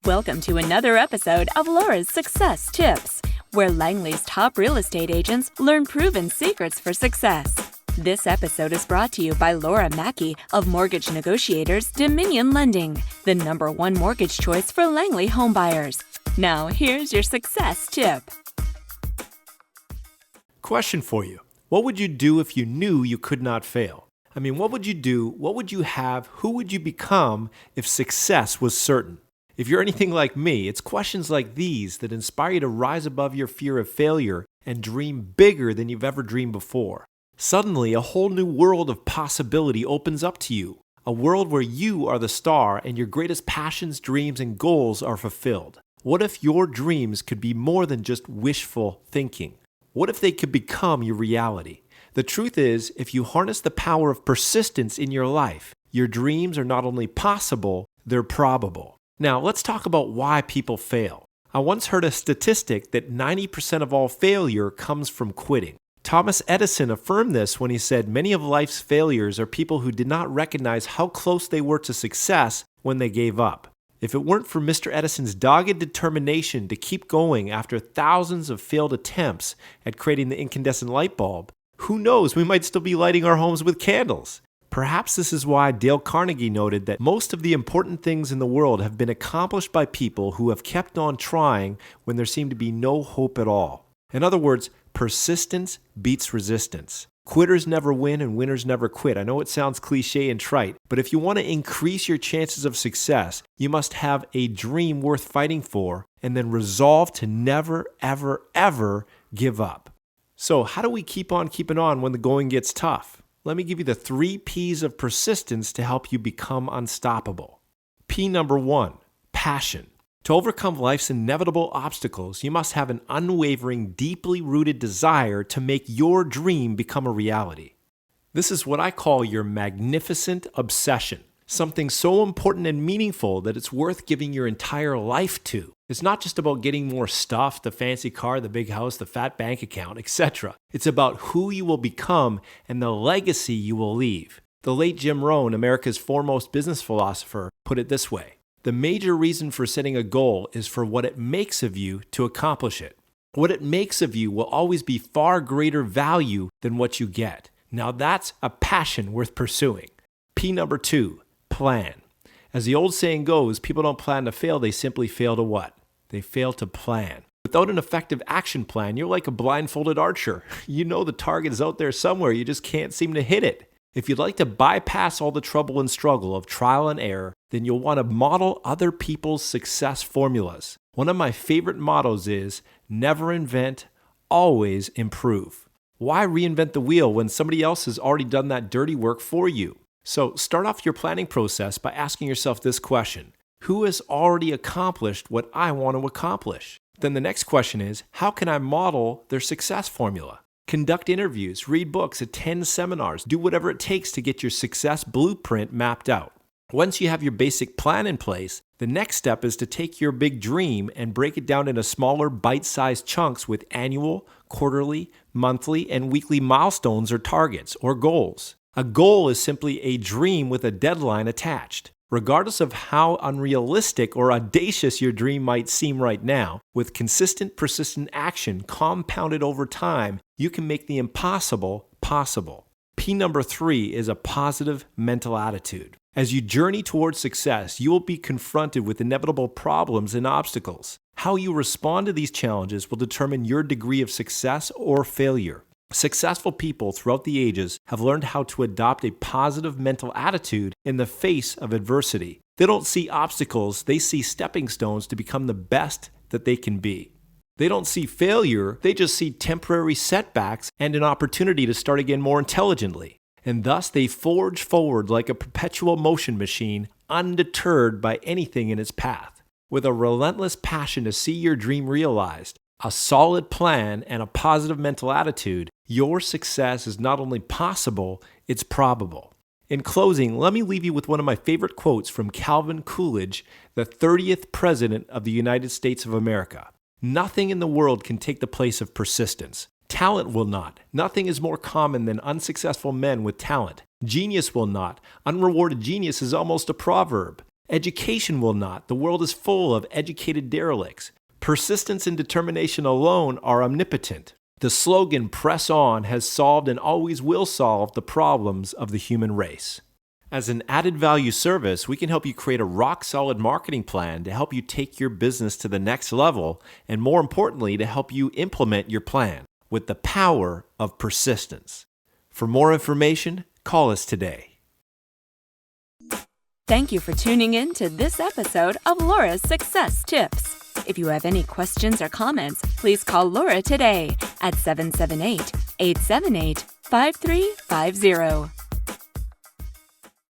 Welcome to another episode of Laura's Success Tips, where Langley's top real estate agents learn proven secrets for success. This episode is brought to you by Laura Mackey of Mortgage Negotiators Dominion Lending, the #1 mortgage choice for Langley homebuyers. Now, here's your success tip. Question for you. What would you do if you knew you could not fail? What would you do? What would you have? Who would you become if success was certain? If you're anything like me, it's questions like these that inspire you to rise above your fear of failure and dream bigger than you've ever dreamed before. Suddenly, a whole new world of possibility opens up to you. A world where you are the star and your greatest passions, dreams, and goals are fulfilled. What if your dreams could be more than just wishful thinking? What if they could become your reality? The truth is, if you harness the power of persistence in your life, your dreams are not only possible, they're probable. Now, let's talk about why people fail. I once heard a statistic that 90% of all failure comes from quitting. Thomas Edison affirmed this when he said many of life's failures are people who did not recognize how close they were to success when they gave up. If it weren't for Mr. Edison's dogged determination to keep going after thousands of failed attempts at creating the incandescent light bulb, who knows, we might still be lighting our homes with candles. Perhaps this is why Dale Carnegie noted that most of the important things in the world have been accomplished by people who have kept on trying when there seemed to be no hope at all. In other words, persistence beats resistance. Quitters never win and winners never quit. I know it sounds cliche and trite, but if you want to increase your chances of success, you must have a dream worth fighting for and then resolve to never, ever, ever give up. So how do we keep on keeping on when the going gets tough? Let me give you the 3 P's of persistence to help you become unstoppable. P number 1, passion. To overcome life's inevitable obstacles, you must have an unwavering, deeply rooted desire to make your dream become a reality. This is what I call your magnificent obsession, something so important and meaningful that it's worth giving your entire life to. It's not just about getting more stuff, the fancy car, the big house, the fat bank account, etc. It's about who you will become and the legacy you will leave. The late Jim Rohn, America's foremost business philosopher, put it this way. The major reason for setting a goal is for what it makes of you to accomplish it. What it makes of you will always be far greater value than what you get. Now that's a passion worth pursuing. P number 2, plan. As the old saying goes, people don't plan to fail, they simply fail to what? They fail to plan. Without an effective action plan, you're like a blindfolded archer. You know the target is out there somewhere, you just can't seem to hit it. If you'd like to bypass all the trouble and struggle of trial and error, then you'll want to model other people's success formulas. One of my favorite mottos is, never invent, always improve. Why reinvent the wheel when somebody else has already done that dirty work for you? So start off your planning process by asking yourself this question. Who has already accomplished what I want to accomplish? Then the next question is, how can I model their success formula? Conduct interviews, read books, attend seminars, do whatever it takes to get your success blueprint mapped out. Once you have your basic plan in place, the next step is to take your big dream and break it down into smaller, bite-sized chunks with annual, quarterly, monthly, and weekly milestones or targets or goals. A goal is simply a dream with a deadline attached. Regardless of how unrealistic or audacious your dream might seem right now, with consistent, persistent action compounded over time, you can make the impossible possible. P number 3 is a positive mental attitude. As you journey towards success, you will be confronted with inevitable problems and obstacles. How you respond to these challenges will determine your degree of success or failure. Successful people throughout the ages have learned how to adopt a positive mental attitude in the face of adversity. They don't see obstacles, they see stepping stones to become the best that they can be. They don't see failure, they just see temporary setbacks and an opportunity to start again more intelligently. And thus they forge forward like a perpetual motion machine, undeterred by anything in its path. With a relentless passion to see your dream realized, a solid plan, and a positive mental attitude, your success is not only possible, it's probable. In closing, let me leave you with one of my favorite quotes from Calvin Coolidge, the 30th President of the United States of America. Nothing in the world can take the place of persistence. Talent will not. Nothing is more common than unsuccessful men with talent. Genius will not. Unrewarded genius is almost a proverb. Education will not. The world is full of educated derelicts. Persistence and determination alone are omnipotent. The slogan, "Press On," has solved and always will solve the problems of the human race. As an added value service, we can help you create a rock-solid marketing plan to help you take your business to the next level, and more importantly, to help you implement your plan with the power of persistence. For more information, call us today. Thank you for tuning in to this episode of Laura's Success Tips. If you have any questions or comments, please call Laura today at 778-878-5350.